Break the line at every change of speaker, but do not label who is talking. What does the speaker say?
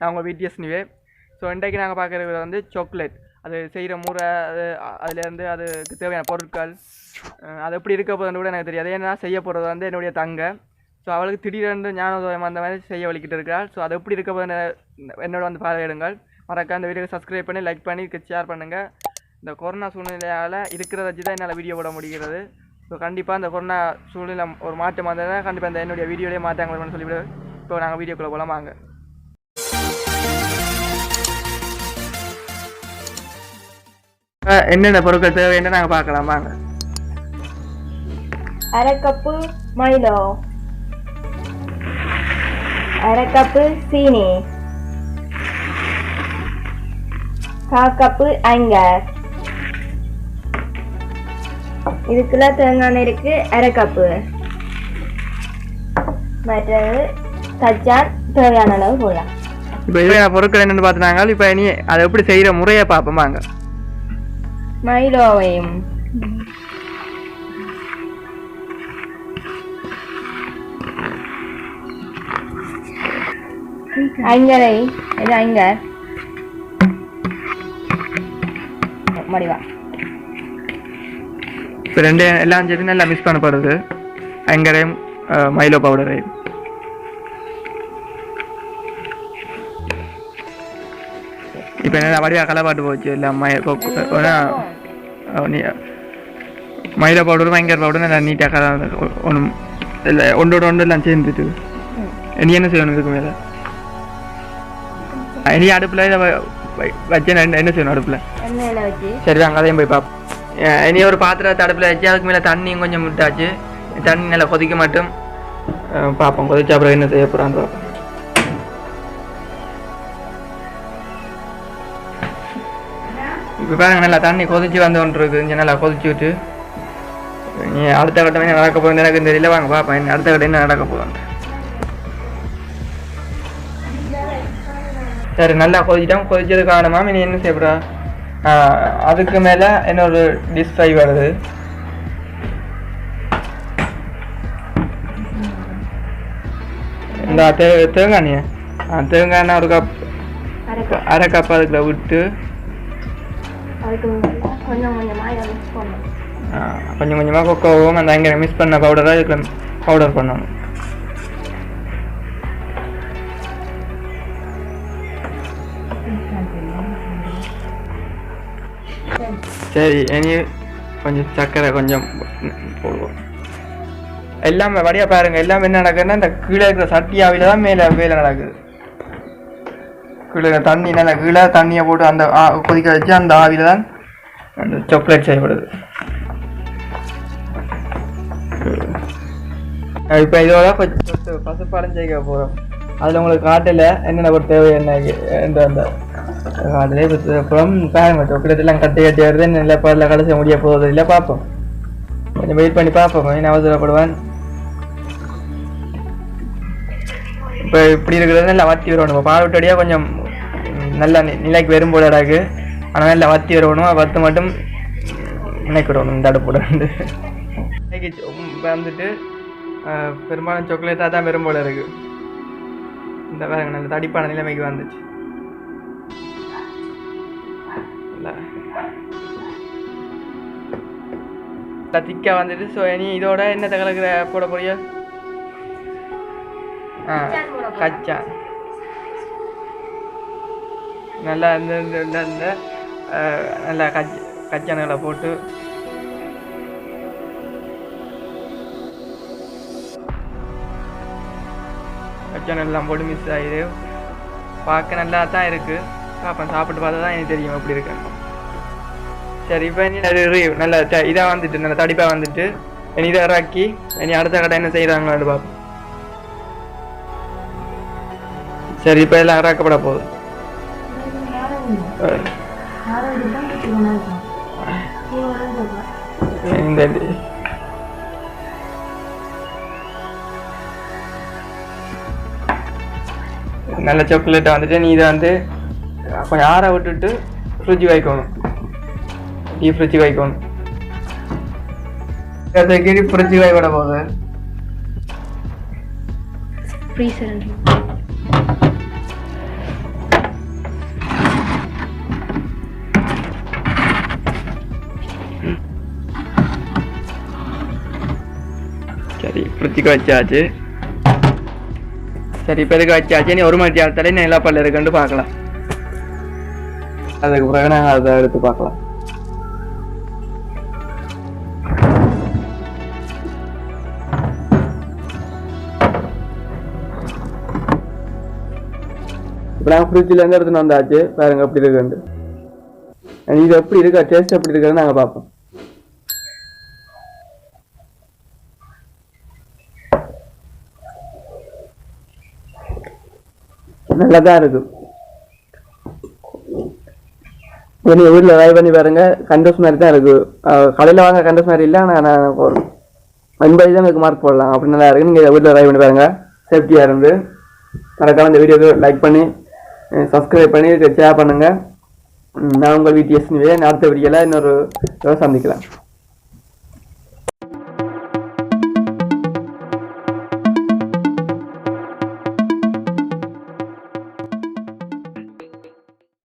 நான் உங்கள் VTS நிவே. So இன்றைக்கு நாங்கள் பார்க்குறது வந்து சாக்லேட். அது செய்கிற முறை, அதுலேருந்து அதுக்கு தேவையான பொருட்கள், அது எப்படி இருக்க போதுன்னு கூட எனக்கு தெரியாது. ஏன்னா செய்ய போகிறது வந்து என்னுடைய தங்க. ஸோ அவளுக்கு திடீரென்று ஞானோதயம் அந்த மாதிரி செய்ய வலிக்கிட்டு இருக்கிறாள். ஸோ அது எப்படி இருக்க போதுன்னு என்னோட வந்து பார்வையிடுங்கள். மறக்காம இந்த வீடியோக்கு சப்ஸ்கிரைப் பண்ணி லைக் பண்ணி ஷேர் பண்ணுங்கள். இந்த கொரோனா சூழ்நிலையால் இருக்கிறத வச்சு தான் என்னால் வீடியோ போட முடிகிறது. ஸோ கண்டிப்பாக இந்த கொரோனா சூழ்நிலை ஒரு மாற்றம் வந்ததுன்னா கண்டிப்பாக இந்த என்னுடைய வீடியோலேயே மாற்றாங்கன்னு சொல்லிவிடு. இப்போ நாங்கள் வீடியோக்குள்ளே போகலாம் வாங்க. என்னென்ன பொருட்கள் தேவைன்னு நாங்கள் பார்க்கலாம் வாங்க.
அரை கப்பு மைதா, அரை கப்பு சீனி, 1/4 கப்பு அங்கர், இதுக்குள்ள தேங்காய் இருக்கு அரை கப்பு, மற்றது கச்சான் தேவையான அளவு போடலாம்.
இப்போ இதுக்கான பொருட்கள் என்னென்னு பார்த்துனாங்க. இப்போ நீ அதை எப்படி செய்கிற முறையை பார்ப்போம் வாங்க.
மைதாவையும் அங்கரை, இது அங்கர் மடிவா.
இப்போ ரெண்டு எல்லாம் சேர்த்து நல்லா மிக்ஸ் பண்ணப்படுது. அங்கரையும் மைலோ பவுடரையும். இப்போ என்ன வடிவாக கலப்பாட்டு போச்சு இல்லை மைலோ பவுடரும் அங்கர் பவுடரும் நல்லா நீட்டாக கலந்து ஒன்றும் இல்லை ஒன்றோட ஒன்று எல்லாம் சேர்ந்துட்டு நீ என்ன செய்யணும் இதுக்கு மேலே? இனி அடுப்பில் இதை வச்சு என்ன செய்யணும் அடுப்பில்? சரி வாங்க அதையும் போய் பார்ப்போம். இனி ஒரு பாத்திரத்தை அடுப்பில் வச்சு அதுக்கு மேலே தண்ணியும் கொஞ்சம் விட்டாச்சு. தண்ணி நல்லா கொதிக்க மாட்டோம். பார்ப்போம் கொதிச்சா அப்புறம் என்ன செய்ய போகிறான்னு பார்ப்போம். இப்போ பாருங்க நல்லா தண்ணி கொதிச்சு வந்து ஒன்று இருக்குது. நல்லா கொதிச்சு விட்டு நீ அடுத்த கட்டம் என்ன நடக்க போகுது எனக்கு தெரியல. வாங்க பார்ப்பேன் அடுத்த கட்டம் என்ன நடக்க போகுது. சரி நல்லா கொதிச்சிட்டோம். கொதிச்சது காரணமா நீ என்ன செய்யப்படுறா? அதுக்கு மேலே இன்னொரு டிஷ் ஃப்ரை வருது. இந்த தேங்காய் தேங்காய்னா ஒரு கப், அரை கப் அதுக்குள்ள விட்டு கொஞ்சம் கொஞ்சமாக கொக்கோவும் அந்த அங்கே மிக்ஸ் பண்ண பவுடராக இதுக்குள்ள பவுடர் பண்ணணும். சரி இனி கொஞ்சம் சர்க்கரை கொஞ்சம் போடுவோம். எல்லாமே வடியா பாருங்க. எல்லாமே என்ன நடக்குதுன்னா இந்த கீழே இருக்கிற சட்டி ஆவில தான் மேலே வேலை நடக்குது. கீழே தண்ணி நல்லா கீழே தண்ணியை போட்டு அந்த கொதிக்க வச்சு அந்த ஆவில தான் அந்த சாக்லேட் செய்யப்படுது. இப்போ இதோட கொஞ்சம் பசுப்பாலம் செய்ய போகிறோம். அதில் உங்களுக்கு காட்டில் என்னென்ன ஒரு தேவை என்ன அந்த காட்டிலே அப்புறம் பாருங்க சாக்லேட்டெல்லாம் கட்டி கட்டி வருது. நல்ல பாரில் கடைசி முடிய போகிறது இல்லை. பார்ப்போம் கொஞ்சம் வெயிட் பண்ணி பார்ப்போம். என்ன அவசரப்படுவேன். இப்போ இப்படி இருக்கிறது நல்லா வத்தி வரணும். இப்போ பால் விட்டடியாக கொஞ்சம் நல்லா நிலைக்கு வரும் போல இருக்கு. ஆனால் நல்லா வத்தி வரணும். வத்து மட்டும் நினைக்க விடணும் இந்த அடுப்போட வந்துட்டு பெரும்பாலும் சாக்லேட்டாக தான் வரும் போல இருக்கு. இந்த பாருங்க நல்ல தடிப்பான நிலைமைக்கு வந்துச்சு. திக்கா வந்துட்டு. ஸோ இனி இதோட என்ன தகவலுக்கு போட போறியா? கச்சான் நல்லா இந்த நல்லா கச்சான்களை போட்டு கச்சான் எல்லாம் போட்டு மிக்ஸ் ஆகிடு. பார்க்க நல்லா தான் இருக்குது. பார்ப்பேன் சாப்பிட்டு பார்த்தா தான் எனக்கு தெரியும் எப்படி இருக்கு. சரி இப்போ இனி நல்லா இதாக வந்துட்டு நல்லா தடிப்பாக வந்துட்டு இனி இதை இறக்கி இனி அடுத்த கடை என்ன செய்கிறாங்கன்னு பார்ப்போம். சரி இப்போ எல்லாம் இறக்கப்பட போகுது. இந்த நல்ல சாக்லேட்டை வந்துட்டு நீ இதை வந்து கொஞ்சம் ஆற விட்டுட்டு ஃப்ரிட்ஜ் வைக்கணும். டீப் ஃப்ரிட்ஜ் வைக்கணும். அதுக்கு ஃப்ரிட்ஜ் வைக்க போகுது. ஃப்ரிட்ஜுக்கு வச்சாச்சு. சரி இப்போ எதுக்கு வச்சாச்சு, நீ 1 மணி நேரத்தில் என்ன எல்லா பல்ல இருக்குன்னு பார்க்கலாம். அதுக்கு பிறகு நாங்கள் அதை எடுத்து பார்க்கலாம். இப்போ நாங்கள் ஃப்ரிட்ஜிலேருந்து எடுத்துன்னு வந்தாச்சு. பாருங்க எப்படி இருக்குன்னு. இது எப்படி இருக்கா, டேஸ்ட் எப்படி இருக்குன்னு நாங்கள் பார்ப்போம். நல்லா தான் இருக்கு. நீங்கள் வீட்டில் ட்ரை பண்ணி பாருங்க. கண்டஸ் மாதிரி தான் இருக்கு. கடையில் வாங்க கண்டஸ் மாதிரி இல்லை. ஆனால் நான் 9 தான் எனக்கு மார்க் போடலாம். அப்படி நல்லா இருக்கு. நீங்கள் வீட்டில் ட்ரை பண்ணி பாருங்க. சேஃப்டியாக இருந்து மறக்காம இந்த வீடியோக்கு லைக் பண்ணி சப்ஸ்கிரைப் பண்ணி ஷேர் பண்ணுங்கள். நான் உங்கள் VTS அடுத்த வீடியோவில் இன்னொரு சந்திக்கலாம்.